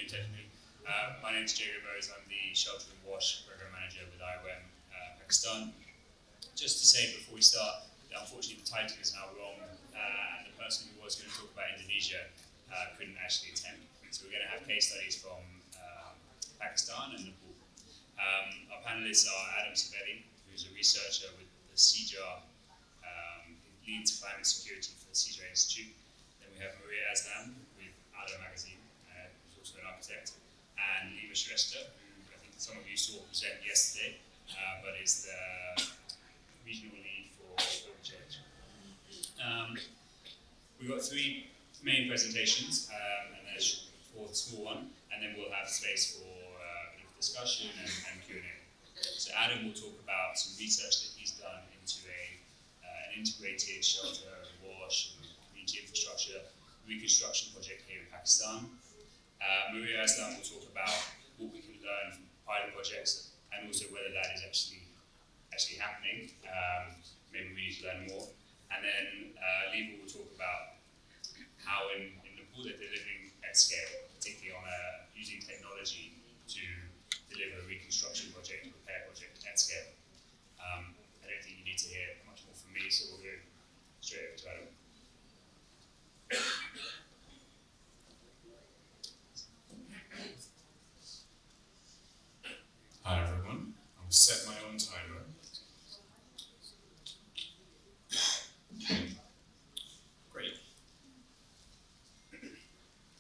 in touch with me. My name is Jago. I'm the Shelter and Wash Program Manager with IOM Pakistan. Just to say before we start, that unfortunately the title is now wrong, and the person who was going to talk about Indonesia couldn't actually attend. So we're going to have case studies from Pakistan and Nepal. Our panelists are Adam Savelli, who's a researcher with the CIAT, who leads climate security for the CIAT Institute. Then we have Aslam with Ada Magazine, who's also an architect, and Liva Shrestha, who I think some of you saw present yesterday, but is the regional lead for change. We've got three main presentations, and there's a fourth small one, and then we'll have space for discussion and Q&A. So Adam will talk about some research that he's done into an integrated shelter, wash, and community infrastructure reconstruction project here in Pakistan. Maria Aslam will talk about what we can learn from pilot projects and also whether that is actually happening. Maybe we need to learn more. And then Liva will talk about how in Nepal they're delivering at scale, particularly on using technology to deliver a reconstruction project, a repair project at scale. I don't think you need to hear much more from me, so we'll go straight over to Adam. Hi everyone, I'll set my own timer. Great.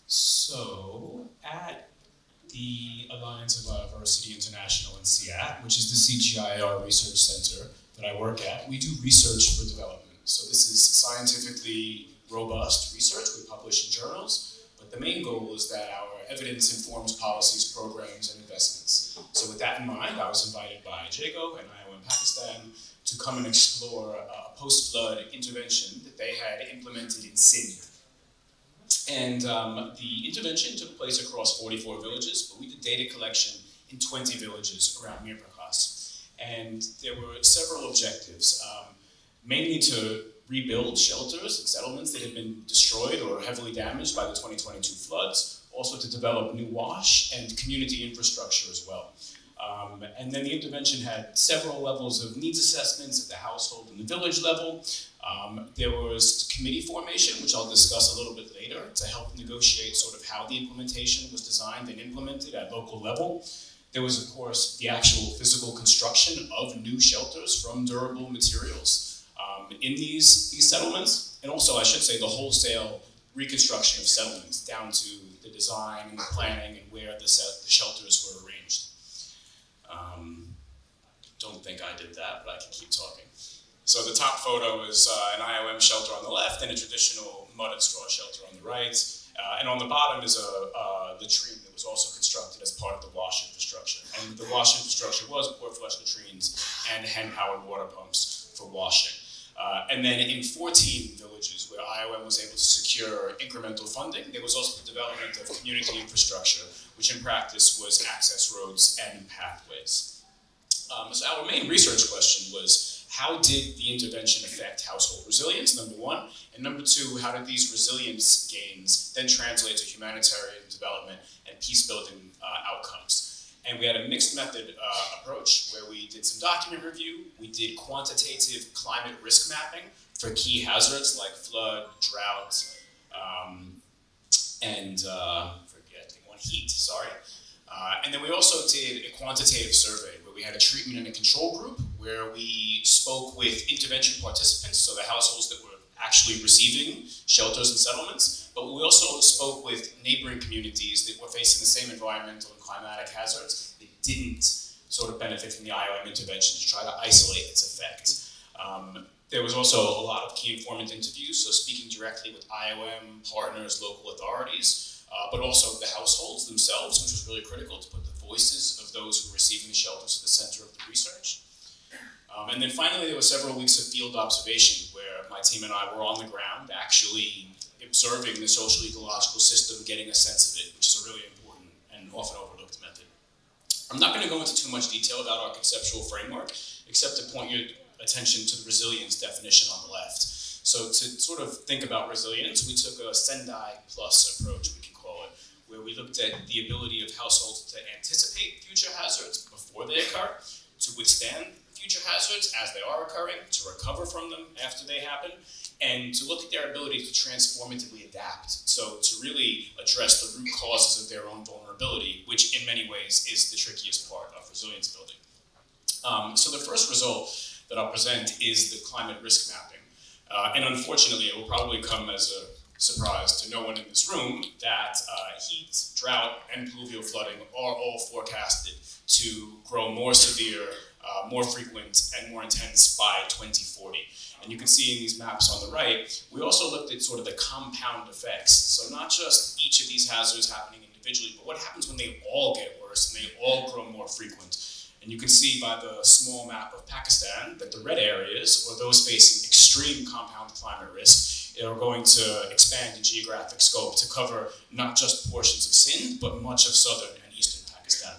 So, at the Alliance of Bioversity International and CIAT, which is the CGIAR research center that I work at, we do research for development. So this is scientifically robust research we publish in journals, but the main goal is that our evidence informs policies, programs, and investments. So with that in mind, I was invited by Jago and IOM Pakistan to come and explore a post-flood intervention that they had implemented in Sindh. And the intervention took place across 44 villages, but we did data collection in 20 villages around Mir Prakash. And there were several objectives, mainly to rebuild shelters and settlements that had been destroyed or heavily damaged by the 2022 floods, also to develop new wash and community infrastructure as well. And then the intervention had several levels of needs assessments at the household and the village level. There was committee formation, which I'll discuss a little bit later, to help negotiate sort of how the implementation was designed and implemented at local level. There was, of course, the actual physical construction of new shelters from durable materials in these settlements, and also, I should say, the wholesale reconstruction of settlements down to the design and the planning and where the shelters were arranged. Don't think I did that, but I can keep talking. So the top photo is an IOM shelter on the left and a traditional mud and straw shelter on the right. And on the bottom is a latrine that was also constructed as part of the wash infrastructure. And the wash infrastructure was port flush latrines and hand-powered water pumps for washing. And then in 14 villages where IOM was able to secure incremental funding, there was also the development of community infrastructure, which in practice was access roads and pathways. So our main research question was, how did the intervention affect household resilience, number one? And number two, how did these resilience gains then translate to humanitarian development and peace-building outcomes? And we had a mixed method approach where we did some document review, we did quantitative climate risk mapping for key hazards like flood, drought, and heat, and then we also did a quantitative survey where we had a treatment and a control group where we spoke with intervention participants, so the households that were actually receiving shelters and settlements, but we also spoke with neighboring communities that were facing the same environmental and climatic hazards that didn't sort of benefit from the IOM intervention to try to isolate its effect. There was also a lot of key informant interviews, so speaking directly with IOM partners, local authorities, but also the households themselves, which was really critical to put the voices of those who were receiving the shelters at the center of the research. And then finally, there were several weeks of field observation where my team and I were on the ground actually observing the social ecological system, getting a sense of it, which is a really important and often overlooked method. I'm not going to go into too much detail about our conceptual framework, except to point your attention to the resilience definition on the left. So to sort of think about resilience, we took a Sendai Plus approach, we can call it, where we looked at the ability of households to anticipate future hazards before they occur, to withstand future hazards as they are occurring, to recover from them after they happen, and to look at their ability to transformatively adapt. So to really address the root causes of their own vulnerability, which in many ways is the trickiest part of resilience building. So the first result that I'll present is the climate risk mapping. And unfortunately, it will probably come as a surprise to no one in this room that heat, drought, and pluvial flooding are all forecasted to grow more severe, more frequent, and more intense by 2040. And you can see in these maps on the right, we also looked at sort of the compound effects. So not just each of these hazards happening individually, but what happens when they all get worse and they all grow more frequent. And you can see by the small map of Pakistan that the red areas, or those facing extreme compound climate risk, are going to expand in geographic scope to cover not just portions of Sindh, but much of southern and eastern Pakistan.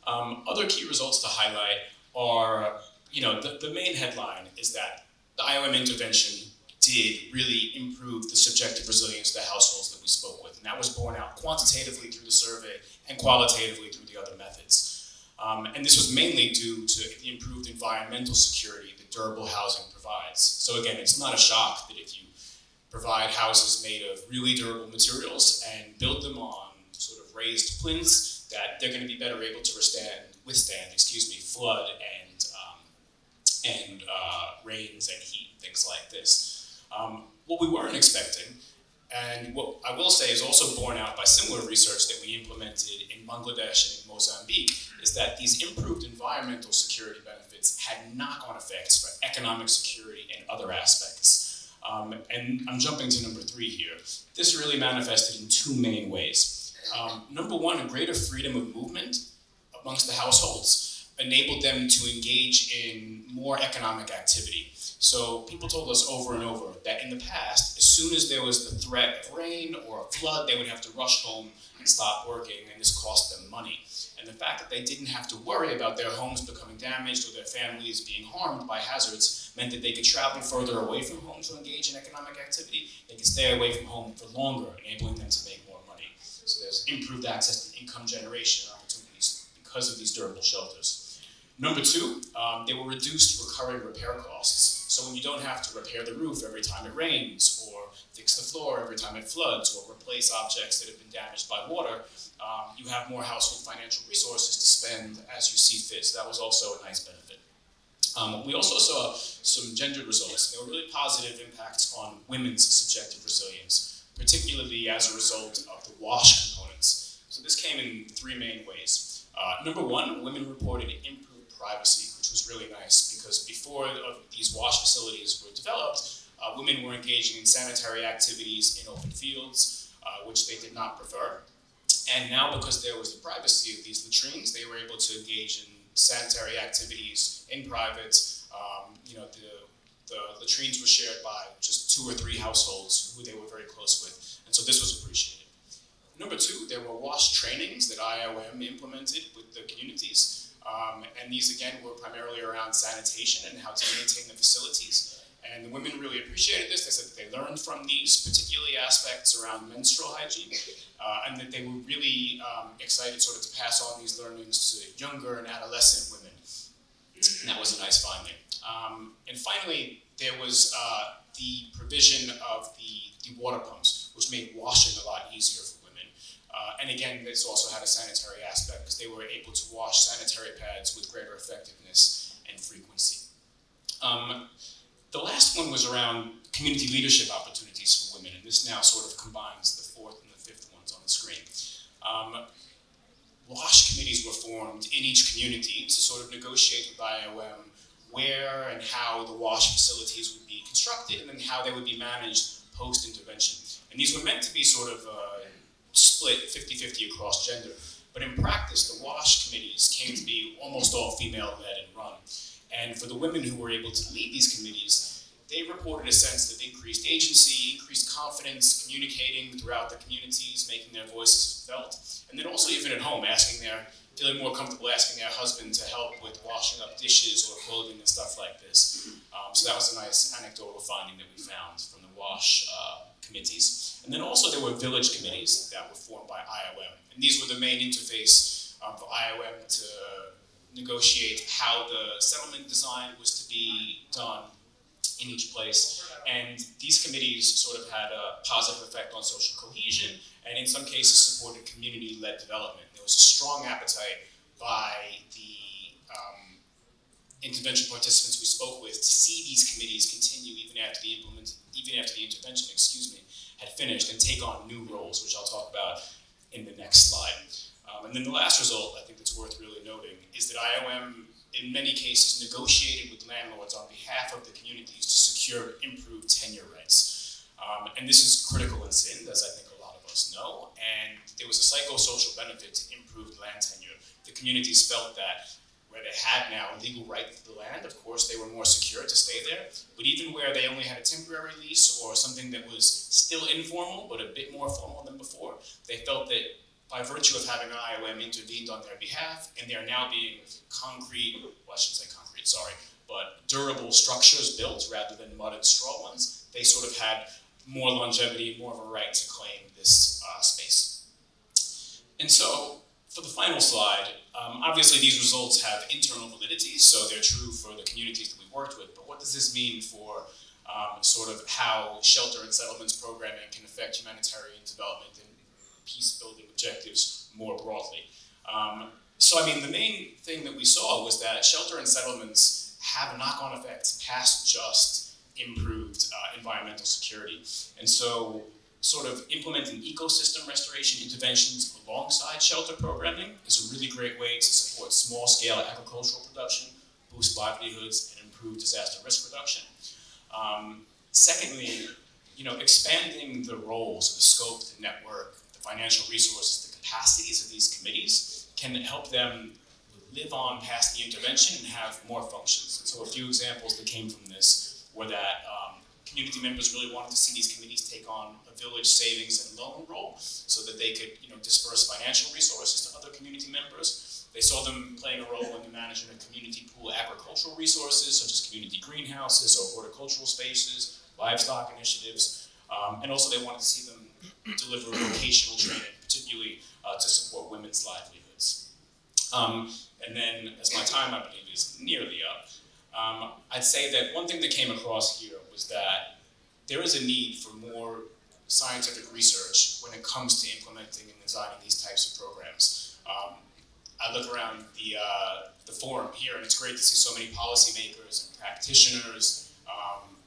Other key results to highlight are, the main headline is that the IOM intervention did really improve the subjective resilience of the households that we spoke with. And that was borne out quantitatively through the survey and qualitatively through the other methods. And this was mainly due to the improved environmental security that durable housing provides. So again, it's not a shock that if you provide houses made of really durable materials and build them on sort of raised plinths, that they're going to be better able to withstand flood and rains and heat, things like this. What we weren't expecting, and what I will say is also borne out by similar research that we implemented in Bangladesh and in Mozambique, is that these improved environmental security benefits had knock-on effects for economic security and other aspects. And I'm jumping to number 3 here. This really manifested in 2 main ways. Number 1, a greater freedom of movement amongst the households enabled them to engage in more economic activity. So people told us over and over that in the past, as soon as there was the threat of rain or a flood, they would have to rush home and stop working, and this cost them money. And the fact that they didn't have to worry about their homes becoming damaged or their families being harmed by hazards meant that they could travel further away from home to engage in economic activity. They could stay away from home for longer, enabling them to make more money. So there's improved access to income generation opportunities because of these durable shelters. Number 2, they will reduce recurring repair costs. So when you don't have to repair the roof every time it rains, or fix the floor every time it floods, or replace objects that have been damaged by water, you have more household financial resources to spend as you see fit. So that was also a nice benefit. We also saw some gendered results. There were really positive impacts on women's subjective resilience, particularly as a result of the WASH components. So this came in 3 main ways. Number 1, women reported improved privacy, which was really nice because before these WASH facilities were developed, women were engaging in sanitary activities in open fields, which they did not prefer. And now, because there was the privacy of these latrines, they were able to engage in sanitary activities in private. The latrines were shared by just 2 or 3 households who they were very close with, and so this was appreciated. Number 2, there were WASH trainings that IOM implemented with the communities. And these, again, were primarily around sanitation and how to maintain the facilities. And the women really appreciated this. They said that they learned from these, particularly aspects around menstrual hygiene, and that they were really excited sort of to pass on these learnings to younger and adolescent women. And that was a nice finding. And finally, there was the provision of the water pumps, which made washing a lot easier for women. And again, this also had a sanitary aspect because they were able to wash sanitary pads with greater effectiveness and frequency. The last one was around community leadership opportunities for women, and this now sort of combines the 4th and the 5th ones on the screen. WASH committees were formed in each community to sort of negotiate with IOM where and how the WASH facilities would be constructed and then how they would be managed post-intervention. And these were meant to be sort of split 50-50 across gender. But in practice, the WASH committees came to be almost all female-led and run. And for the women who were able to lead these committees, they reported a sense of increased agency, increased confidence, communicating throughout the communities, making their voices felt, and then also even at home, feeling more comfortable asking their husband to help with washing up dishes or clothing and stuff like this. So that was a nice anecdotal finding that we found from the WASH committees. And then also there were village committees that were formed by IOM. And these were the main interface for IOM to negotiate how the settlement design was to be done in each place. And these committees sort of had a positive effect on social cohesion, and in some cases supported community-led development. There was a strong appetite by the intervention participants we spoke with to see these committees continue even after the intervention, had finished and take on new roles, which I'll talk about in the next slide. And then the last result, I think that's worth really noting, is that IOM in many cases negotiated with landlords on behalf of the communities to secure improved tenure rights. And this is critical in Sindh, as I think a lot of us know, and there was a psychosocial benefit to improved land tenure. The communities felt that where they had now a legal right to the land, of course they were more secure to stay there, but even where they only had a temporary lease or something that was still informal but a bit more formal than before, they felt that by virtue of having IOM intervened on their behalf, and there now being durable structures built rather than mud and straw ones, they sort of had more longevity, more of a right to claim this space. And so, for the final slide, obviously these results have internal validity, so they're true for the communities that we worked with, but what does this mean for sort of how shelter and settlements programming can affect humanitarian development and peace-building objectives more broadly? So I mean, the main thing that we saw was that shelter and settlements have knock-on effects past just improved environmental security. And so sort of implementing ecosystem restoration interventions alongside shelter programming is a really great way to support small-scale agricultural production, boost livelihoods, and improve disaster risk reduction. Secondly, expanding the roles, the scope, the network, the financial resources, the capacities of these committees can help them live on past the intervention and have more functions. So a few examples that came from this were that community members really wanted to see these committees take on a village savings and loan role so that they could disperse financial resources to other community members. They saw them playing a role in the management of community pool agricultural resources, such as community greenhouses or horticultural spaces, livestock initiatives, and also they wanted to see them deliver vocational training, particularly to support women's livelihoods. And then, as my time, I believe, is nearly up, I'd say that one thing that came across here was that there is a need for more scientific research when it comes to implementing and designing these types of programs. I look around the forum here, and it's great to see so many policymakers and practitioners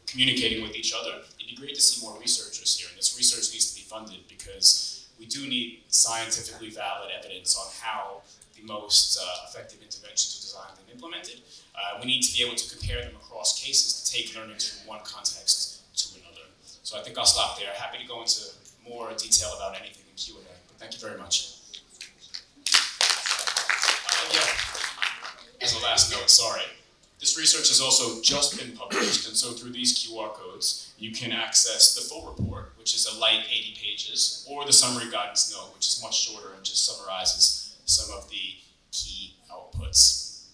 communicating with each other. It'd be great to see more researchers here, and this research needs to be funded because we do need scientifically valid evidence on how the most effective interventions are designed and implemented. We need to be able to compare them across cases to take learnings from one context to another. So I think I'll stop there. Happy to go into more detail about anything in Q&A, but thank you very much. As a last note, sorry. This research has also just been published, and so through these QR codes, you can access the full report, which is a light 80 pages, or the summary guidance note, which is much shorter and just summarizes some of the key outputs.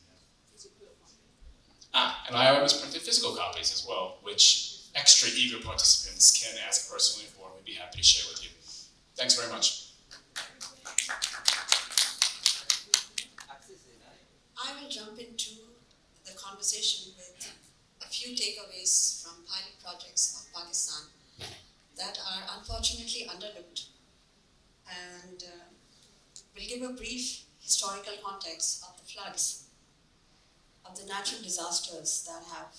And I always printed physical copies as well, which extra eager participants can ask personally for, and we'd be happy to share with you. Thanks very much. I will jump into the conversation with a few takeaways from pilot projects of Pakistan that are unfortunately underlooked, and will give a brief historical context of the floods, of the natural disasters that have,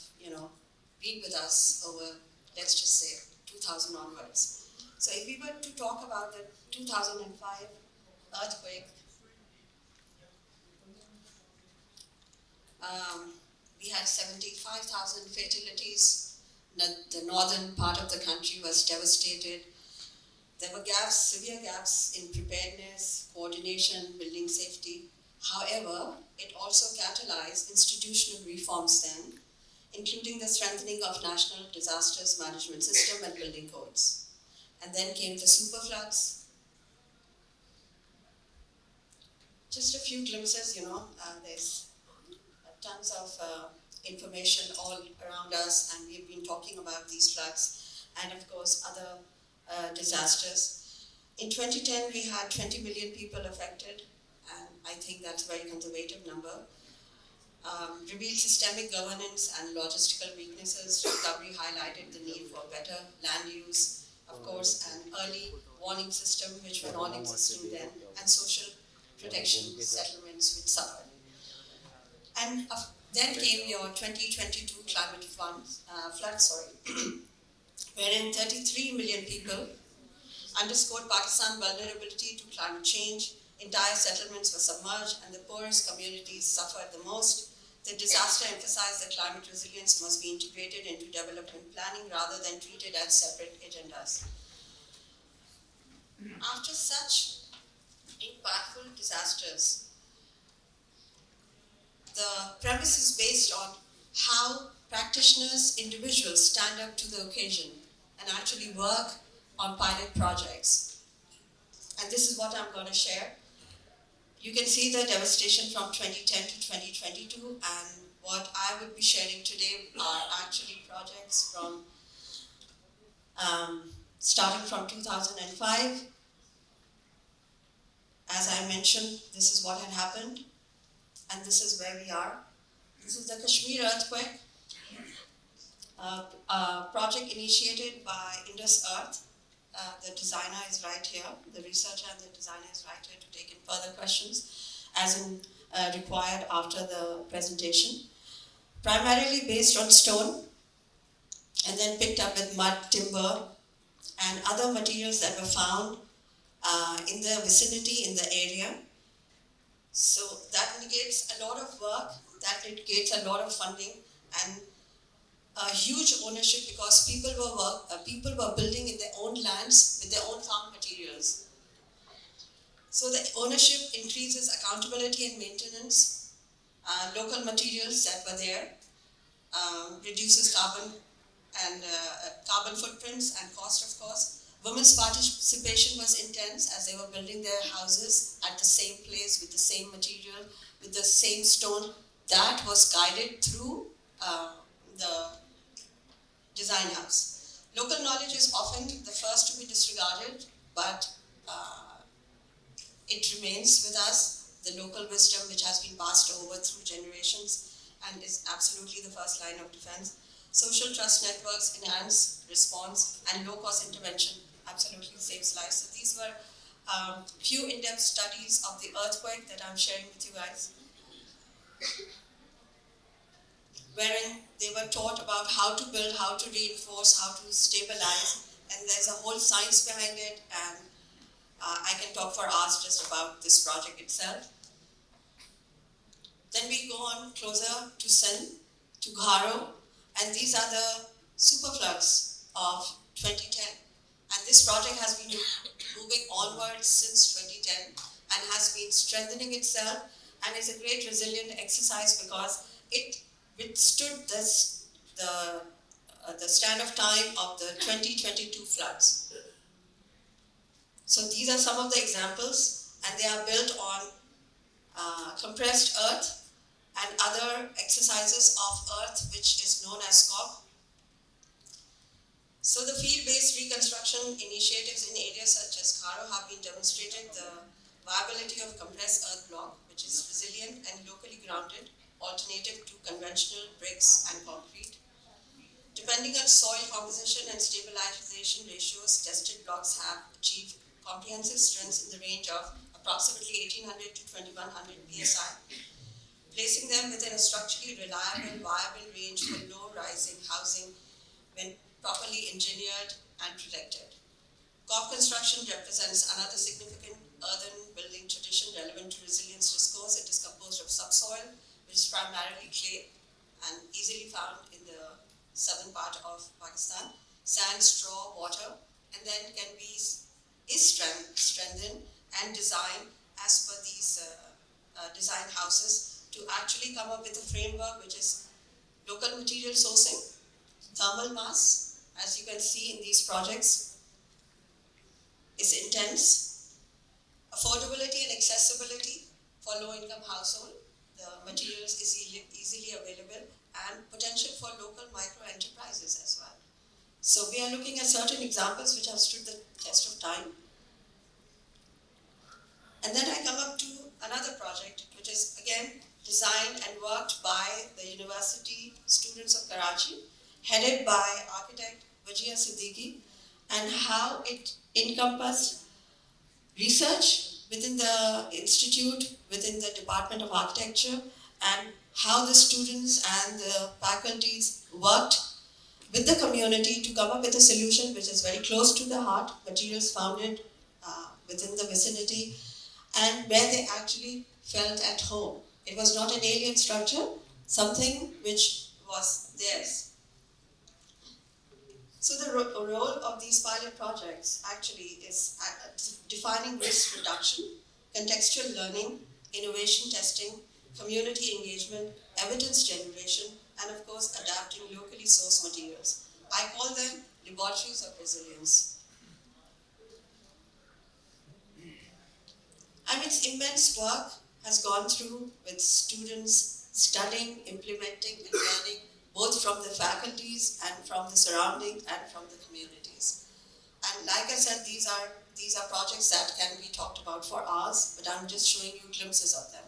been with us over, let's just say, 2000 onwards. So if we were to talk about the 2005 earthquake, we had 75,000 fatalities. The northern part of the country was devastated. There were severe gaps in preparedness, coordination, building safety. However, it also catalyzed institutional reforms then, including the strengthening of national disasters management system and building codes. And then came the super floods. Just a few glimpses, there's tons of information all around us, and we've been talking about these floods and of course other disasters. In 2010, we had 20 million people affected, and I think that's a very conservative number. Revealed systemic governance and logistical weaknesses. Recovery highlighted the need for better land use, of course, an early warning system which were non-existing then, and social protection settlements which suffered. And then came your 2022 climate flood, wherein 33 million people underscored Pakistan's vulnerability to climate change. Entire settlements were submerged and the poorest communities suffered the most. The disaster emphasized that climate resilience must be integrated into development planning rather than treated as separate agendas. After such impactful disasters, the premise is based on how practitioners, individuals stand up to the occasion and actually work on pilot projects. And this is what I'm going to share. You can see the devastation from 2010 to 2022, and what I would be sharing today are actually projects from starting from 2005. As I mentioned, this is what had happened, and this is where we are. This is the Kashmir earthquake, a project initiated by Indus Earth. The designer is right here, the researcher and the designer is right here to take in further questions as in required after the presentation. Primarily based on stone and then picked up with mud, timber and other materials that were found in the vicinity, in the area. So that negates a lot of work, that negates a lot of funding and a huge ownership because people were building in their own lands with their own farm materials. So the ownership increases accountability and maintenance, local materials that were there, reduces carbon and carbon footprints and cost, of course. Women's participation was intense as they were building their houses at the same place with the same material, with the same stone. That was guided through the design house. Local knowledge is often the first to be disregarded, but it remains with us, the local wisdom which has been passed over through generations and is absolutely the first line of defense. Social trust networks enhance response and low-cost intervention absolutely saves lives. So these were few in-depth studies of the earthquake that I'm sharing with you guys, wherein they were taught about how to build, how to reinforce, how to stabilize, and there's a whole science behind it, and I can talk for hours just about this project itself. Then we go on closer to Sindh, to Garo, and these are the super floods of 2010. And this project has been moving onward since 2010 and has been strengthening itself and is a great resilient exercise because it withstood the stand of time of the 2022 floods. So these are some of the examples, and they are built on compressed earth and other exercises of earth, which is known as COP. So the field-based reconstruction initiatives in areas such as Garo have been demonstrated the viability of compressed earth block, which is resilient and locally grounded, alternative to conventional bricks and concrete. Depending on soil composition and stabilization ratios, tested blocks have achieved comprehensive strengths in the range of approximately 1800 to 2100 psi, placing them within a structurally reliable, viable range for low-rising housing when properly engineered and protected. COP construction represents another significant earthen building tradition relevant to resilience discourse. It is composed of subsoil, which is primarily clay and easily found in the southern part of Pakistan, sand, straw, water, and then can be strengthened and designed as per these design houses to actually come up with a framework which is local material sourcing, thermal mass, as you can see in these projects, is intense. Affordability and accessibility for low-income household, the materials is easily available, and potential for local micro-enterprises as well. So we are looking at certain examples which have stood the test of time. students of Karachi, headed by architect Wajia Siddiqui, and how it encompassed research within the institute, within the Department of Architecture, and how the students and the faculties worked with the community to come up with a solution which is very close to the heart, materials founded within the vicinity, and where they actually felt at home. It was not an alien structure, something which was theirs. So the role of these pilot projects actually is defining risk reduction, contextual learning, innovation testing, community engagement, evidence generation, and of course adapting locally sourced materials. I call them laboratories of resilience. And its immense work has gone through with students studying, implementing, and learning both from the faculties and from the surrounding and from the communities. And like I said, these are projects that can be talked about for hours, but I'm just showing you glimpses of them.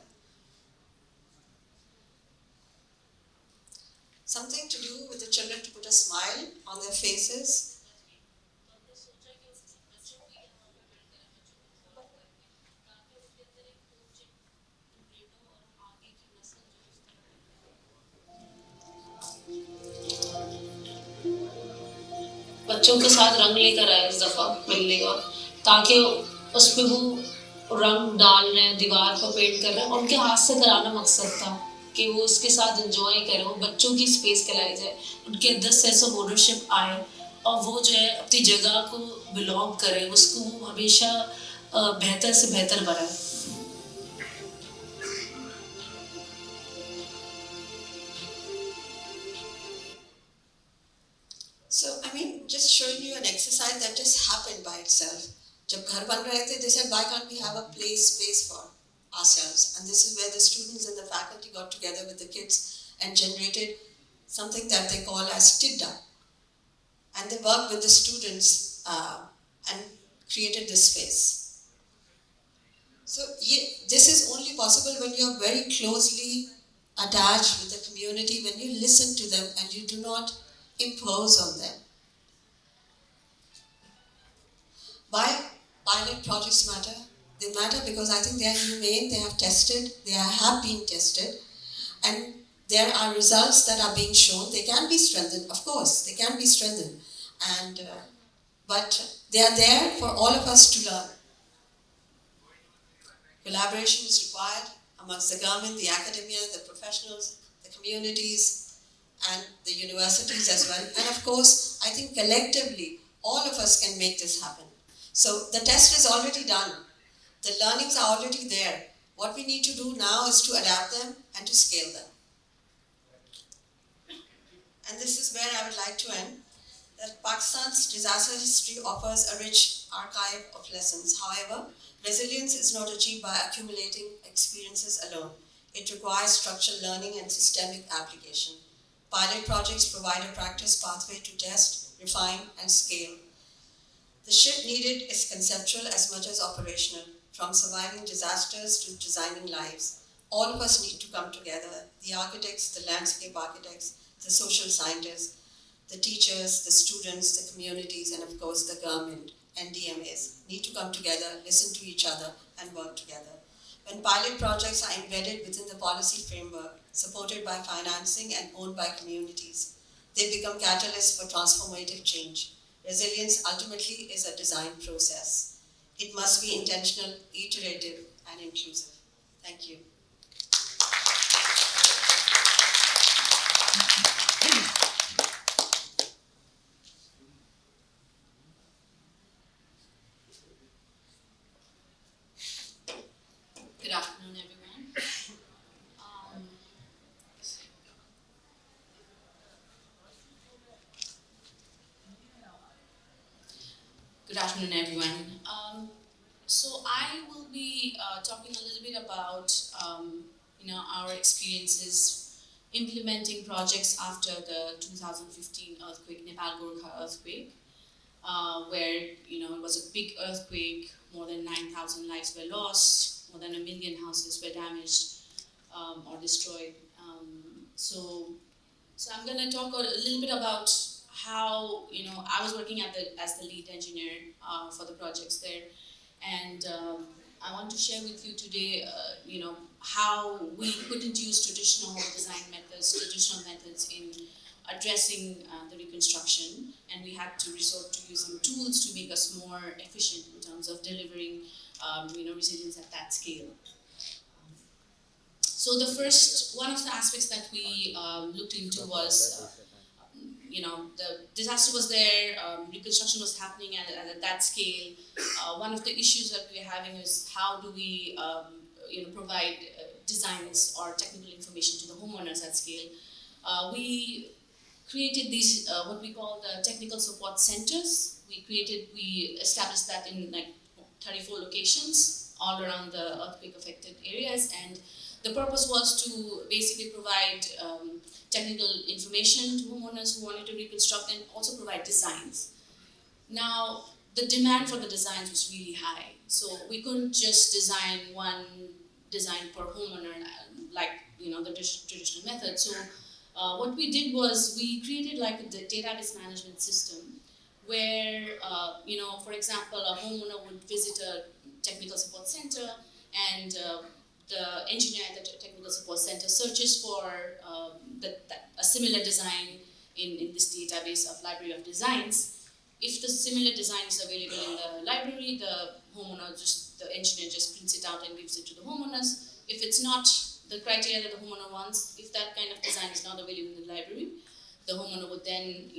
Something to do with the children to put a smile on their faces. बच्चों के साथ रंग लेकर आए इस दफ़ा मिलने का, ताकि उसमें वो रंग डाल रहे हैं, दीवार पर पेंट कर रहे हैं, उनके हाथ से कराना मकसद था कि वो उसके साथ एंजॉय करें, वो बच्चों की स्पेस कहलाई जाए, उनके अंदर सेंस ऑफ ओनरशिप आए और वो जो है अपनी जगह को बिलोंग करें, उसको वो हमेशा बेहतर से बेहतर बनाए. So, I mean, just showing you an exercise that just happened by itself. Jab ghar ban rahe the, they said, why can't we have a space for ourselves? And this is where the students and the faculty got together with the kids and generated something that they call as tidda. And they worked with the students and created this space. So, this is only possible when you are very closely attached with the community, when you listen to them and you do not impose on them. Why pilot projects matter? They matter because I think they are humane, they have tested, they have been tested, and there are results that are being shown. They can be strengthened, of course, they can be strengthened, and but they are there for all of us to learn. Collaboration is required amongst the government, the academia, the professionals, the communities, and the universities as well. And of course, I think collectively, all of us can make this happen. So the test is already done. The learnings are already there. What we need to do now is to adapt them and to scale them. And this is where I would like to end. That Pakistan's disaster history offers a rich archive of lessons. However, resilience is not achieved by accumulating experiences alone. It requires structural learning and systemic application. Pilot projects provide a practice pathway to test, refine, and scale. The shift needed is conceptual as much as operational, from surviving disasters to designing lives. All of us need to come together, the architects, the landscape architects, the social scientists, the teachers, the students, the communities, and of course the government and DMAs need to come together, listen to each other, and work together. When pilot projects are embedded within the policy framework, supported by financing and owned by communities, they become catalysts for transformative change. Resilience ultimately is a design process. It must be intentional, iterative, and inclusive. Thank you. Good afternoon, everyone. Good afternoon, everyone. So I will be talking a little bit about our experiences implementing projects after the 2015 earthquake, Nepal Gorkha earthquake, where it was a big earthquake. More than 9,000 lives were lost. More than 1 million houses were damaged or destroyed. So So I'm going to talk a little bit about how, I was working as the lead engineer for the projects there. And I want to share with you today, how we couldn't use traditional methods in addressing the reconstruction, and we had to resort to using tools to make us more efficient in terms of delivering, resilience at that scale. So one of the aspects that we looked into was, the disaster was there, reconstruction was happening at that scale. One of the issues that we're having is how do we, provide designs or technical information to the homeowners at scale. We created these, what we call the technical support centers. We established that in like 34 locations all around the earthquake affected areas, and the purpose was to basically provide technical information to homeowners who wanted to reconstruct and also provide designs. Now, the demand for the designs was really high, so we couldn't just design one design per homeowner like the traditional method. So what we did was we created like a database management system where, for example, a homeowner would visit a technical support center, and the engineer at the technical support center searches for a similar design in this database of library of designs. If the similar design is available in the library, the engineer just prints it out and gives it to the homeowners. If it's not the criteria that the homeowner wants, if that kind of design is not available in the library, the homeowner would then,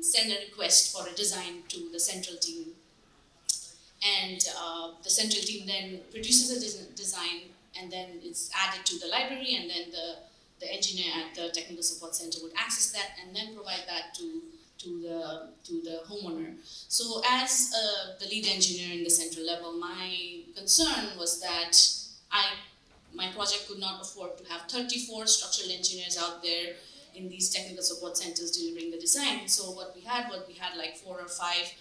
send a request for a design to the central team. And the central team then produces a design, and then it's added to the library, and then the engineer at the technical support center would access that and then provide that to the homeowner. So as the lead engineer in the central level, my concern was that my project could not afford to have 34 structural engineers out there in these technical support centers delivering the design. So what we had like 4 or 5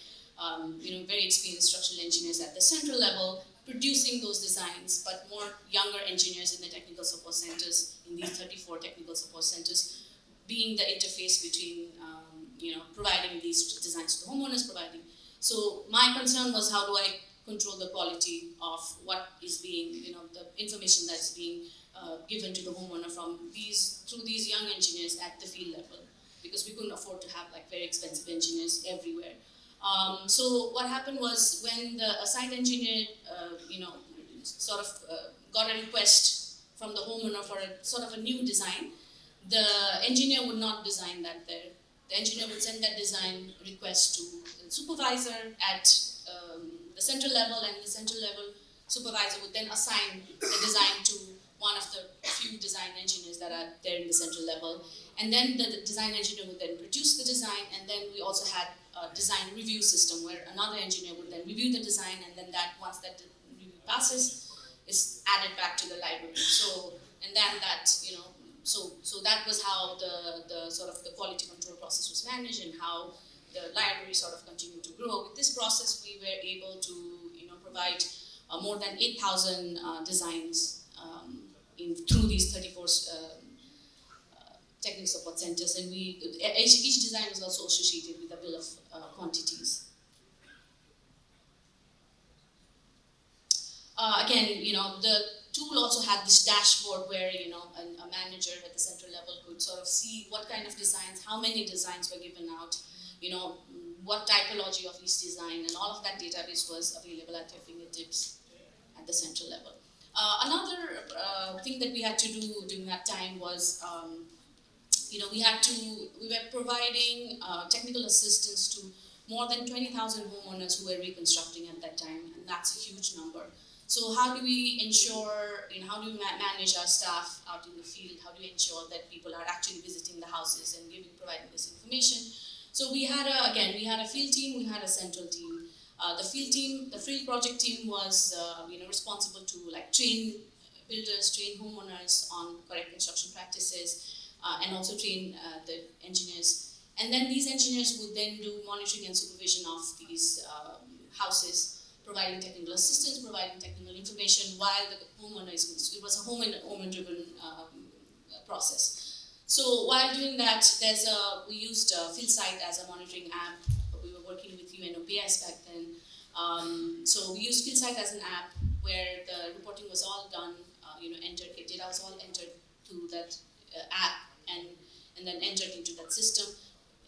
very experienced structural engineers at the central level producing those designs, but more younger engineers in the technical support centers, in these 34 technical support centers, being the interface between, providing these designs to the homeowners, So my concern was, how do I control the quality of what is being, the information that's being given to the homeowner through these young engineers at the field level, because we couldn't afford to have like very expensive engineers everywhere. So what happened was, when a site engineer, got a request from the homeowner for a new design, the engineer would not design that there. The engineer would send that design request to the supervisor at the central level, and the central level supervisor would then assign the design to one of the few design engineers that are there in the central level. And then the design engineer would then produce the design, and then we also had a design review system where another engineer would then review the design, and then once that review passes, is added back to the library. So that was how the quality control process was managed, and how the library continued to grow. With this process, we were able to provide more than 8,000 designs through these 34 technical support centers, and each design was also associated with a bill of quantities. Again, the tool also had this dashboard where a manager at the central level could see what kind of designs, how many designs were given out, what typology of each design, and all of that database was available at your fingertips at the central level. Another thing that we had to do during that time was, we were providing technical assistance to more than 20,000 homeowners who were reconstructing at that time, and that's a huge number. So how do we ensure, how do we manage our staff out in the field? How do we ensure that people are actually visiting the houses and providing this information? So we had a field team, we had a central team. The field project team was, responsible to train builders, train homeowners on correct construction practices, and also train the engineers. And then these engineers would then do monitoring and supervision of these houses, providing technical assistance, providing technical information while the homeowner it was a homeowner-driven process. So while doing that, we used FieldSight as a monitoring app. We were working with UNOPS back then. So we used FieldSight as an app where the reporting was all done, entered, data was all entered to that app and then entered into that system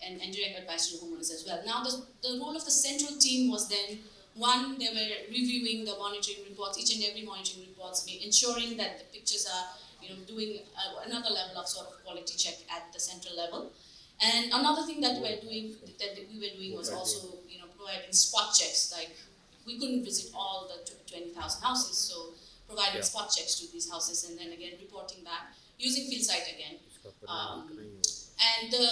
and direct advice to the homeowners as well. Now the role of the central team was then, one, they were reviewing the monitoring reports, each and every monitoring reports, ensuring that the pictures are doing another level of sort of quality check at the central level. And another thing that we were doing was also providing spot checks. Like, we couldn't visit all the 20,000 houses, so providing spot checks to these houses and then again reporting back using FieldSight again. And the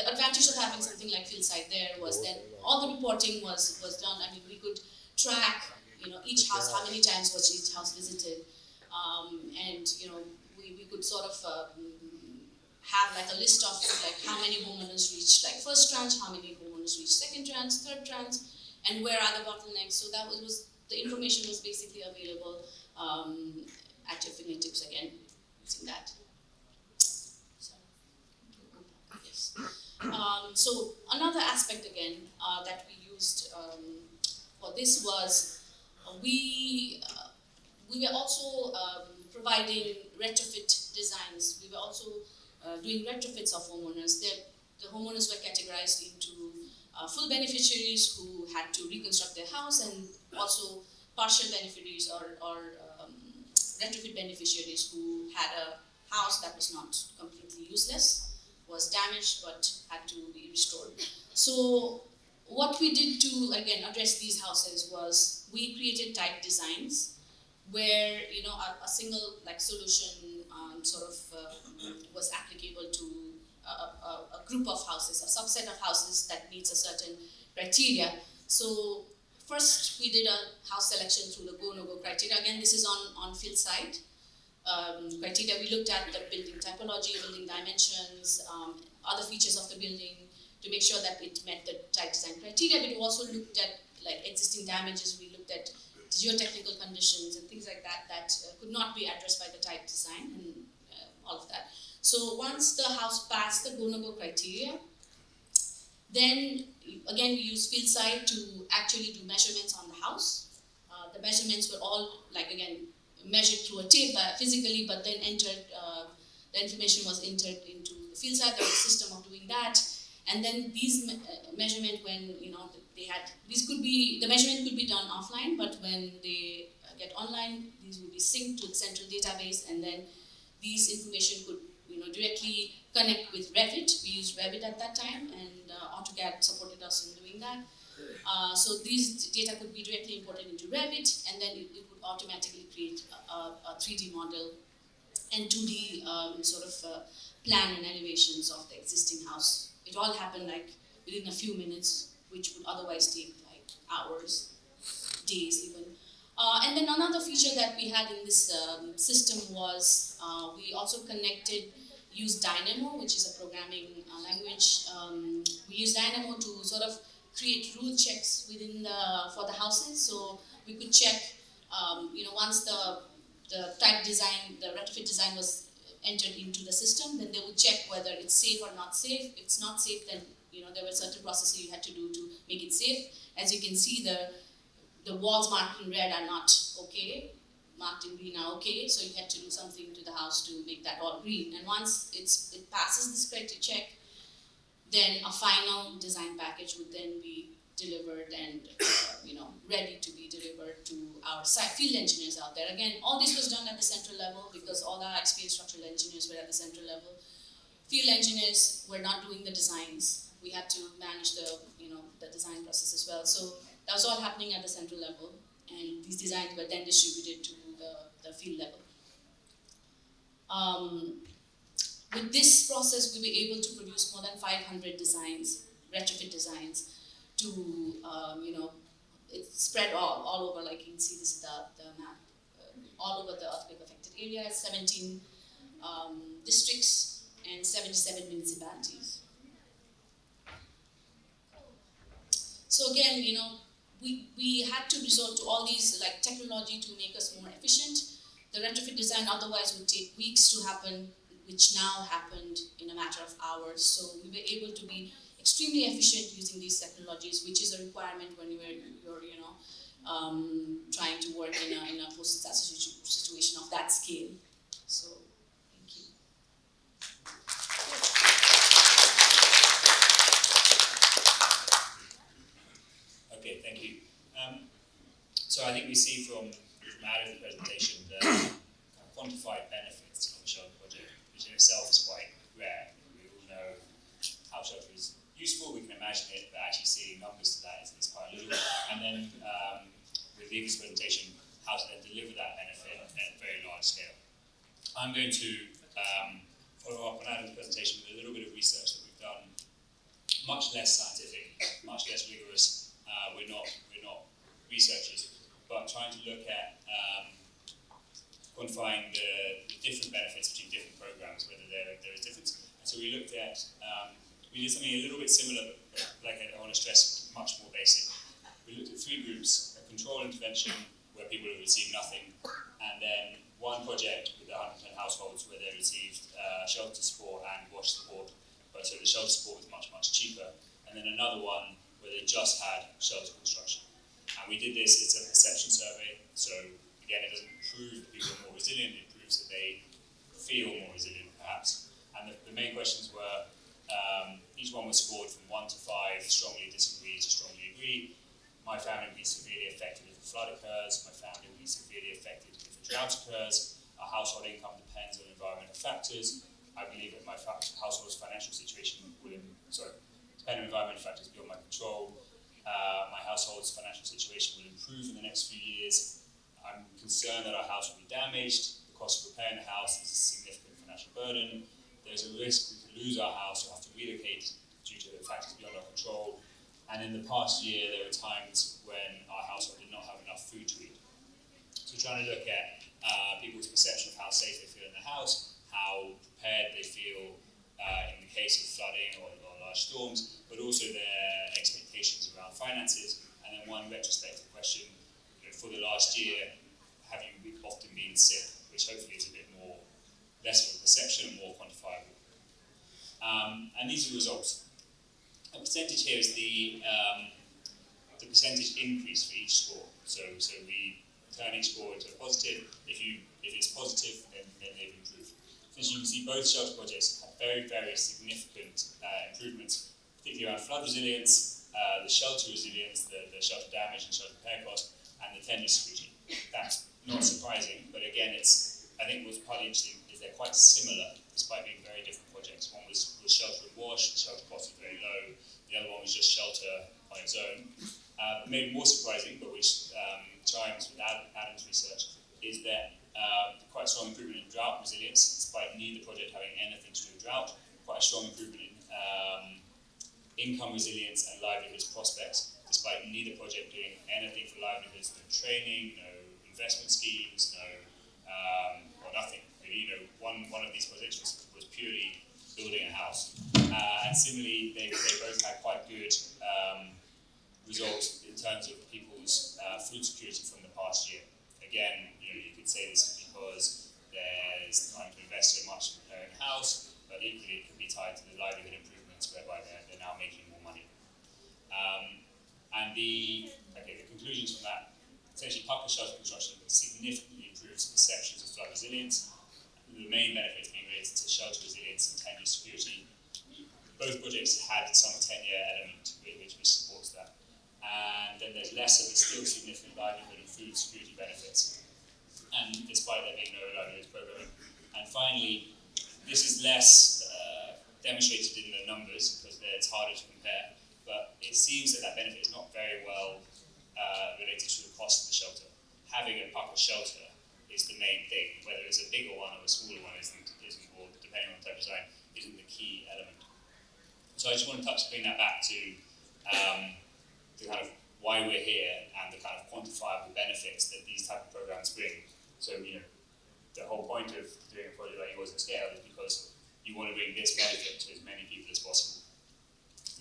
advantage of having something like FieldSight there was then all the reporting was done. I mean, we could track each house, how many times was each house visited, and we could sort of have like a list of like how many homeowners reached like first tranche, how many homeowners reached second tranche, third tranche, and where are the bottlenecks. So that was the information was basically available at your fingertips again using that. Yes. So another aspect again that we used for this was we were also providing retrofit designs. We were also doing retrofits of homeowners. The homeowners were categorized into full beneficiaries who had to reconstruct their house, and also partial beneficiaries or retrofit beneficiaries who had a house that was not completely useless, was damaged but had to be restored. So what we did to again address these houses was we created type designs where a single like solution was applicable to a group of houses, a subset of houses that meets a certain criteria. So first we did a house selection through the go-no-go criteria. Again, this is on FieldSight criteria. We looked at the building typology, building dimensions, other features of the building to make sure that it met the type design criteria. But we also looked at like existing damages. We looked at geotechnical conditions and things like that that could not be addressed by the type design and all of that. So once the house passed the go-no-go criteria, then again we used FieldSight to actually do measurements on the house. The measurements were all like again measured through a tape physically, but then entered. The information was entered into the FieldSight. There was a system of doing that, and then these measurement when they had the measurement could be done offline, but when they get online, these will be synced to the central database, and then these information could directly connect with Revit. We used Revit at that time, and AutoCAD supported us in doing that. So these data could be directly imported into Revit, and then it would automatically create a 3D model and 2D plan and elevations of the existing house. It all happened like within a few minutes, which would otherwise take like hours, days even. And then another feature that we had in this system was we also used Dynamo, which is a programming language. We used Dynamo to sort of create rule checks for the houses. So we could check, once the type design, the retrofit design was entered into the system, then they would check whether it's safe or not safe. If it's not safe, then there were certain processes you had to do to make it safe. As you can see, the walls marked in red are not okay, marked in green are okay, so you had to do something to the house to make that all green. And once it passes this criteria check, then a final design package would then be delivered and ready to be delivered to our field engineers out there. Again, all this was done at the central level because all our experienced structural engineers were at the central level. Field engineers were not doing the designs. We had to manage the design process as well. So that was all happening at the central level, and these designs were then distributed to the field level. With this process, we were able to produce more than 500 designs, retrofit designs, to it's spread all over. Like you can see, this is the map, all over the earthquake-affected area. 17 districts and 77 municipalities. So again, we had to resort to all these like technology to make us more efficient. The retrofit design otherwise would take weeks to happen, which now happened in a matter of hours. So we were able to be extremely efficient using these technologies, which is a requirement when you're trying to work in a post-disaster situation of that scale. So, thank you. Okay, thank you. So I think we see from Adam's presentation the kind of quantified benefits of a shelter project, which in itself is quite rare. We all know how shelter is useful, we can imagine it, but actually seeing numbers to that is quite little. And then with Liva's presentation, how to then deliver that benefit at a very large scale. I'm going to follow up on Adam's presentation with a little bit of research that we've done, much less scientific, much less rigorous. We're not researchers, but trying to look at quantifying the different benefits between different programs, whether there is difference. And so we looked at, we did something a little bit similar, but like I want to stress, much more basic. We looked at 3 groups: a control intervention where people have received nothing, and then one project with 110 households where they received shelter support and wash support, but so the shelter support was much, much cheaper, and then another one where they just had shelter construction. And we did this, it's a perception survey, so again, it doesn't prove that people are more resilient, it proves that they feel more resilient perhaps. And the main questions were, each one was scored from 1 to 5, strongly disagree to strongly agree. My family will be severely affected if a flood occurs, my family will be severely affected if a drought occurs, our household income depends on environmental factors, I believe that my household's financial situation will, depend on environmental factors beyond my control. My household's financial situation will improve in the next few years. I'm concerned that our house will be damaged. The cost of repairing the house is a significant financial burden. There's a risk we could lose our house or have to relocate due to factors beyond our control. And in the past year, there were times when our household did not have enough food to eat. So trying to look at people's perception of how safe they feel in the house, how prepared they feel in the case of flooding or large storms, but also their expectations around finances. And then one retrospective question, for the last year, have you often been sick, which hopefully is a bit more, less of a perception and more quantifiable. And these are the results. A percentage here is the percentage increase for each score. So we turn each score into a positive. If it's positive, then they've improved. So as you can see, both shelter projects have very, very significant improvements, particularly around flood resilience, the shelter resilience, the shelter damage and shelter repair cost, and the tender security. That's not surprising, but again, I think what's partly interesting is they're quite similar, despite being very different projects. One was shelter and wash, the shelter cost was very low. The other one was just shelter on its own. Maybe more surprising, but which chimes with Adam's research, is that quite a strong improvement in drought resilience, despite neither project having anything to do with drought. Quite a strong improvement in income resilience and livelihoods prospects, despite neither project doing anything for livelihoods, no training, no investment schemes, or nothing. Maybe, one of these projects was purely building a house. And similarly, they both had quite good results in terms of people's food security from the past year. Again, you could say this is because there's time to invest so much in preparing a house, but equally it could be tied to the livelihood improvements whereby they're now making more money. And the conclusions from that, essentially public shelter construction significantly improves perceptions of flood resilience. The main benefits being related to shelter resilience and tenure security. Both projects had some tenure element which supports that. And then there's less of a still significant livelihood and food security benefits, and despite there being no livelihoods programming. And finally, this is less demonstrated in the numbers because it's harder to compare, but it seems that benefit is not very well related to the cost of the shelter. Having a pucker shelter is the main thing, whether it's a bigger one or a smaller one isn't or depending on the type of design, isn't the key element. So I just want to bring that back to the kind of why we're here and the kind of quantifiable benefits that these type of programs bring. So, the whole point of doing a project like yours at scale is because you want to bring this benefit to as many people as possible.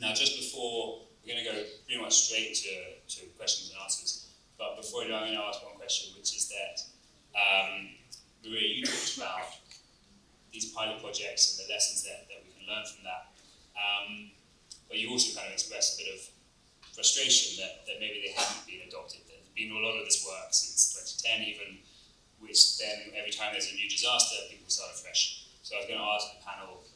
Now, just before, we're going to go pretty much straight to questions and answers, but before I do, I'm going to ask one question, which is that pilot projects and the lessons that we can learn from that. But you also kind of expressed a bit of frustration that maybe they haven't been adopted. There's been a lot of this work since 2010 even, which then every time there's a new disaster, people start afresh. So I was going to ask the panel,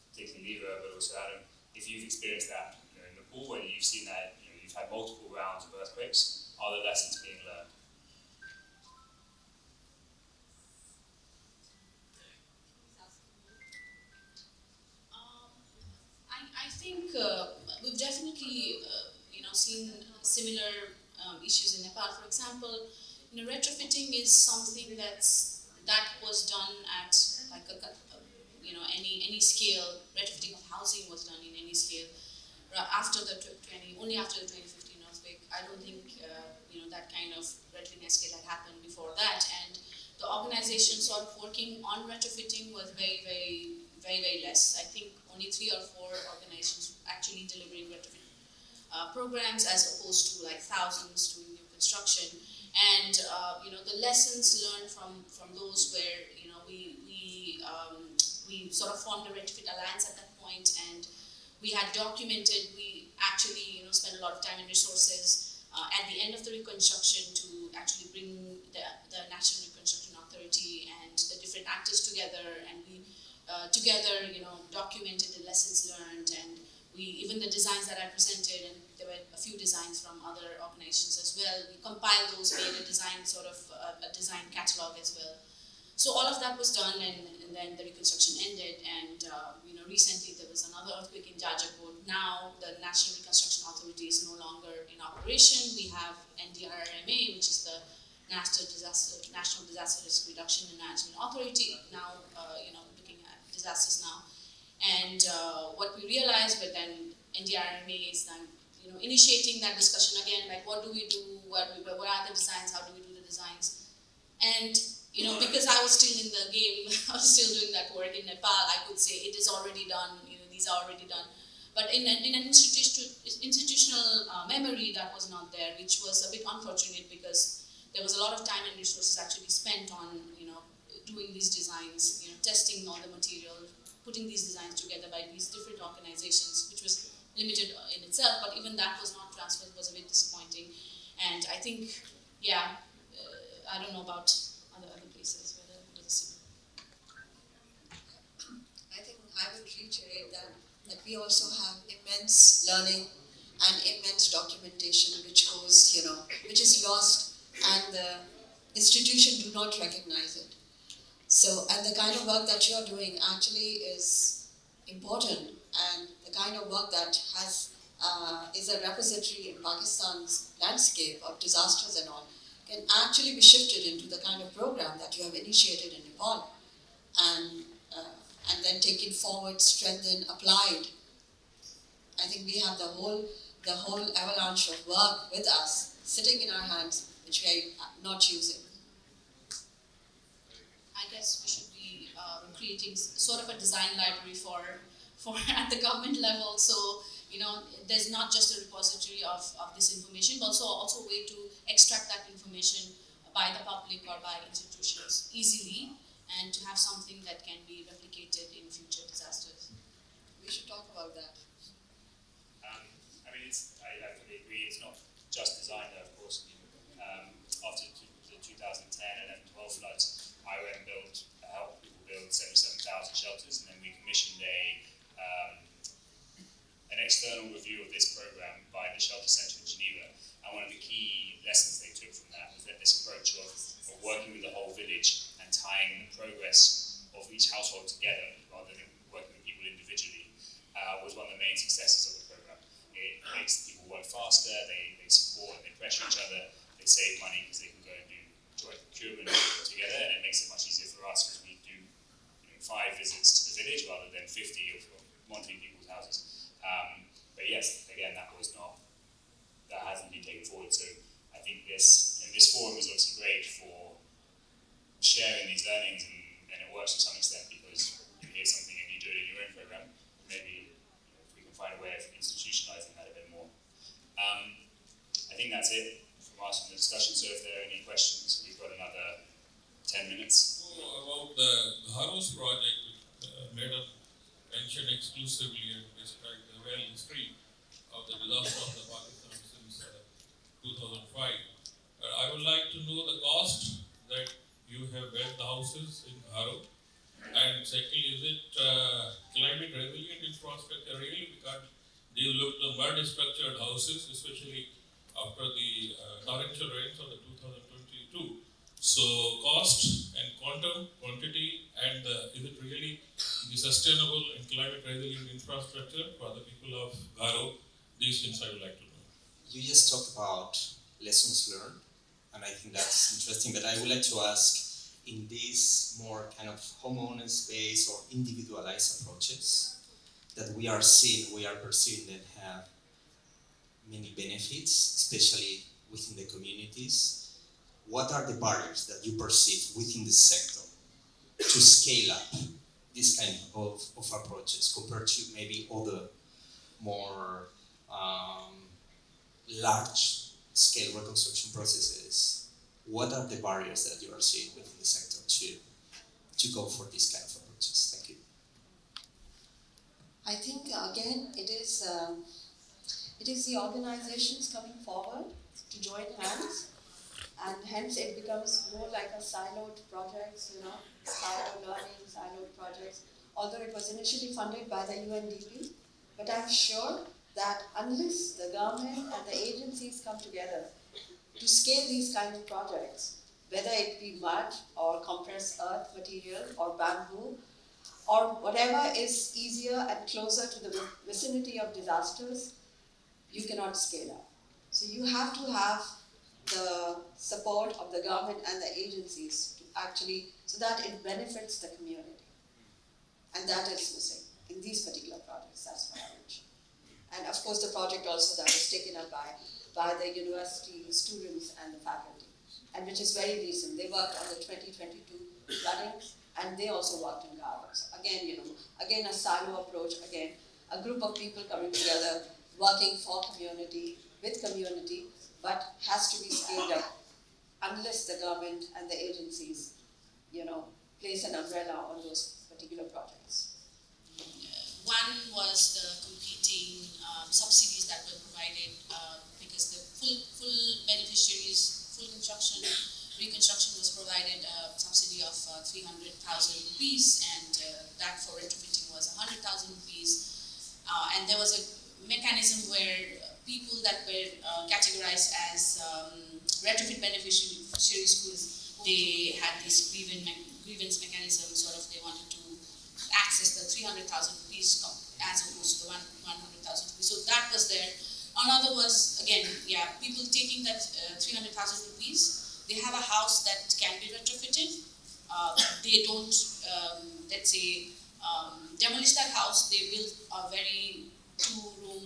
particularly Liva, but also Adam, if you've experienced that in Nepal, whether you've seen that, you've had multiple rounds of earthquakes, are the lessons being learned? I think we've definitely seen similar issues in Nepal. For example, retrofitting is something that was done at like any scale. Retrofitting of housing was done in any scale after the 2015 earthquake. I don't think that kind of readiness scale had happened before that, and the organization sort of working on retrofitting was very, very, very, very less. I think only 3 or 4 organizations actually delivering retrofit programs, as opposed to like thousands doing new construction. And the lessons learned from those where we sort of formed a retrofit alliance at that point, and we had documented. We actually spent a lot of time and resources at the end of the reconstruction to actually bring the National Reconstruction Authority and the different actors together, and we together documented the lessons learned, and even the designs that I presented, and there were a few designs from other organizations as well. We compiled those, made a design a design catalog as well. So all of that was done, and then the reconstruction ended, and recently there was another earthquake in Jago. Now the National Reconstruction Authority is no longer in operation. We have NDRRMA, which is the National Disaster Risk Reduction and Management Authority, now looking at disasters now. And what we realized, but then NDRMA is then initiating that discussion again, like what do we do, what are the designs, how do we do the designs. And because I was still in the game, I was still doing that work in Nepal, I could say it is already done, these are already done. But in an institutional memory, that was not there, which was a bit unfortunate, because there was a lot of time and resources actually spent on doing these designs, testing all the material, putting these designs together by these different organizations, which was limited in itself, but even that was not transferred, was a bit disappointing. And I think, I don't know about other places whether it was similar. I think I would reiterate that we also have immense learning and immense documentation which goes, which is lost, and the institution do not recognize it. So, and the kind of work that you're doing actually is important, and the kind of work that is a repository in Pakistan's landscape of disasters and all, can actually be shifted into the kind of program that you have initiated in Nepal, and then taken forward, strengthened, applied. I think we have the whole avalanche of work with us, sitting in our hands, which we are not using. I guess we should be creating sort of a design library for at the government level. So there's not just a repository of this information, but also a way to extract that information by the public or by institutions easily, and to have something that can be replicated in future disasters. We should talk about that. I fully agree. It's not just design, though, of course. After the 2010 and 11-12 floods, I went and helped people build 77,000 shelters, and then we commissioned an external review of this program by the Shelter Centre in Geneva. And one of the key lessons they took from that was that this approach of working with the whole village and tying the progress of each household together rather than working with people individually was one of the main successes of the program. It makes people work faster, they support, they pressure each other, they save money because they can go and do joint procurement together, and it makes it much easier for us because we do 5 visits to the village rather than 50 of monitoring people's houses. But yes, again, that hasn't been taken forward. So I think this forum is obviously great for sharing these learnings, and it works to some extent because you hear something and you do it in your own program. Maybe if we can find a way of institutionalizing that a bit more. I think that's it from us in the discussion. So if there are any questions, we've got another 10 minutes. about the Gharos project, Madam mentioned exclusively and described the well history of the disaster of the Pakistan since 2005. I would like to know the cost that you have built the houses in Gharo. And secondly, is it climate resilient infrastructure really? Because they look the mud structured houses, especially after the torrential rains of the 2022. So cost and quantum, quantity, and is it really the sustainable and climate resilient infrastructure for the people of Gharo? These things I would like to know. You just talked about lessons learned, and I think that's interesting, but I would like to ask, in these more kind of homeowner-based or individualized approaches that we are seeing, we are perceiving that have many benefits, especially within the communities, what are the barriers that you perceive within the sector to scale up this kind of approaches compared to maybe other more large-scale reconstruction processes? What are the barriers that you are seeing within the sector to go for these kind of approaches? Thank you. I think again it is the organizations coming forward to join hands, and hence it becomes more like a siloed projects, siloed learning, siloed projects. Although it was initially funded by the UNDP, but I'm sure that unless the government and the agencies come together to scale these kind of projects, whether it be mud or compressed earth material or bamboo or whatever is easier and closer to the vicinity of disasters, you cannot scale up. So you have to have the support of the government and the agencies to actually, so that it benefits the community. And that is missing in these particular projects, that's what I mentioned. And of course the project also that was taken up by the university students and the faculty, and which is very recent. They worked on the 2022 floodings, and they also worked in Gharo. So again a silo approach, again a group of people coming together, working for community, with community, but has to be scaled up unless the government and the agencies, place an umbrella on those particular projects. One was the competing subsidies that were provided because the full beneficiaries, full reconstruction was provided a subsidy of 300,000 rupees, and that for retrofitting was 100,000 rupees. And there was a mechanism where people that were categorized as retrofit beneficiaries, because they had this grievance mechanism, sort of they wanted to access the 300,000 rupees as opposed to the 100,000 rupees. So that was there. Another was, again, people taking that 300,000 rupees. They have a house that can be retrofitted. They don't, let's say, demolish that house. They build a very two-room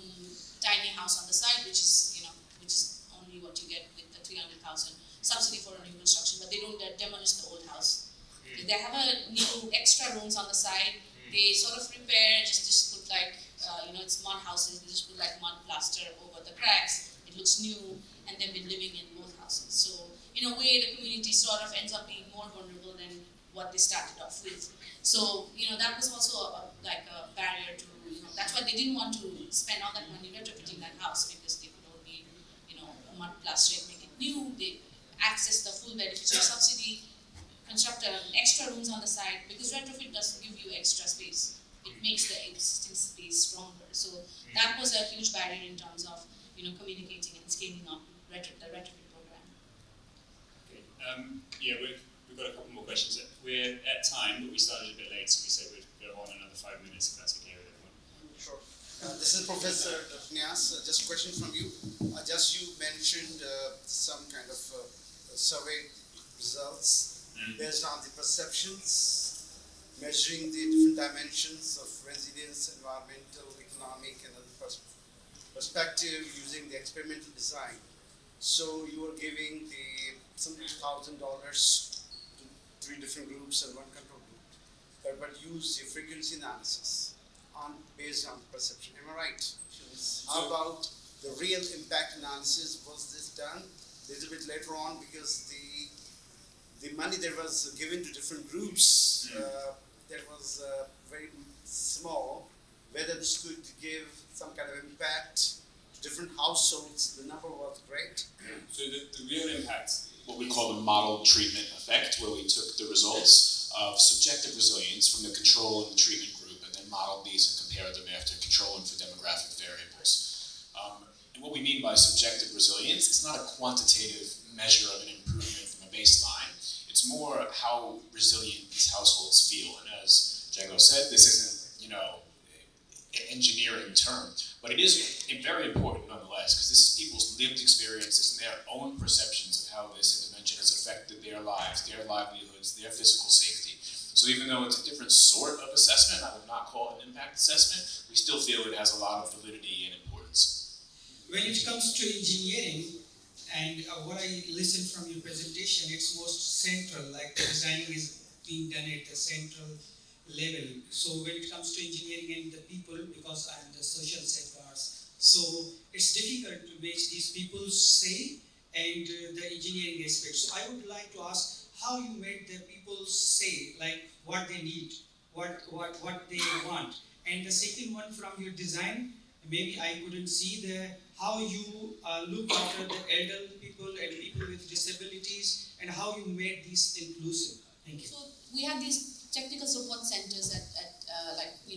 tiny house on the side, which is only what you get with the 300,000 subsidy for a new construction. But they don't demolish the old house. They have a new extra rooms on the side. They sort of repair, just put like, it's mud houses. They just put like mud plaster over the cracks. It looks new, and they've been living in both houses. So in a way, the community sort of ends up being more vulnerable than what they started off with. So that was also a barrier to. That's why they didn't want to spend all that money retrofitting that house, because they could only mud plaster it, make it new. They access the full beneficiary subsidy, construct extra rooms on the side, because retrofit doesn't give you extra space. It makes the existing space stronger. So that was a huge barrier in terms of communicating and scaling up the retrofit program. Okay. We've got a couple more questions. We're at time, but we started a bit late, so we said we'd go on another 5 minutes if that's okay with everyone. Sure. This is Professor Nias. Just a question from you. You mentioned some kind of survey results based on the perceptions, measuring the different dimensions of resilience, environmental, economic, and other perspective using the experimental design. So you were giving some $1,000 to 3 different groups and 1 control group, but use the frequency analysis based on perception. Am I right? How about the real impact analysis? Was this done a little bit later on, because the money that was given to different groups that was very small, whether this could give some kind of impact to different households. The number was great. So the real impact, What we call the model treatment effect, where we took the results of subjective resilience from the control and the treatment group and then modeled these and compared them after controlling for demographic variables. And what we mean by subjective resilience, it's not a quantitative measure of an improvement from a baseline. It's more how resilient these households feel. And as Jago said, this isn't, an engineering term, but it is very important nonetheless, because this is people's lived experiences and their own perceptions of how this intervention has affected their lives, their livelihoods, their physical safety. So even though it's a different sort of assessment, I would not call it an impact assessment, we still feel it has a lot of validity and importance. When it comes to engineering, and what I listened from your presentation, it's most central, like the designing is being done at the central level. So when it comes to engineering and the people, because I'm the social safeguards, so it's difficult to make these people say and the engineering aspect. So I would like to ask how you made the people say, like what they need, what they want. And the second one from your design, maybe I couldn't see how you look after the elderly people and people with disabilities, and how you made this inclusive. Thank you. So we have these technical support centers at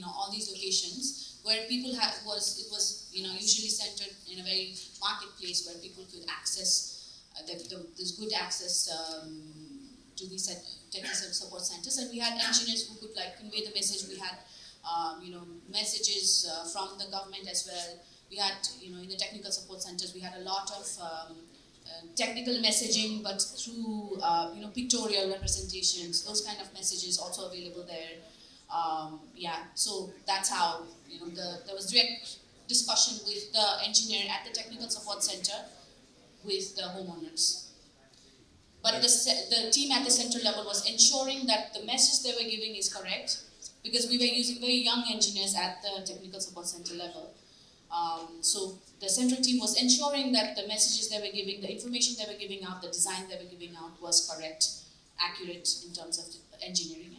all these locations where people was usually centered in a very marketplace where people could access there's good access to these technical support centers, and we had engineers who could convey the message. We had messages from the government as well. We had in the technical support centers we had a lot of technical messaging, but through pictorial representations, those kind of messages also available there. So that's how there was direct discussion with the engineer at the technical support center with the homeowners. But the team at the center level was ensuring that the message they were giving is correct, because we were using very young engineers at the technical support center level. So the central team was ensuring that the messages they were giving, the information they were giving out, the design they were giving out was correct, accurate in terms of the engineering.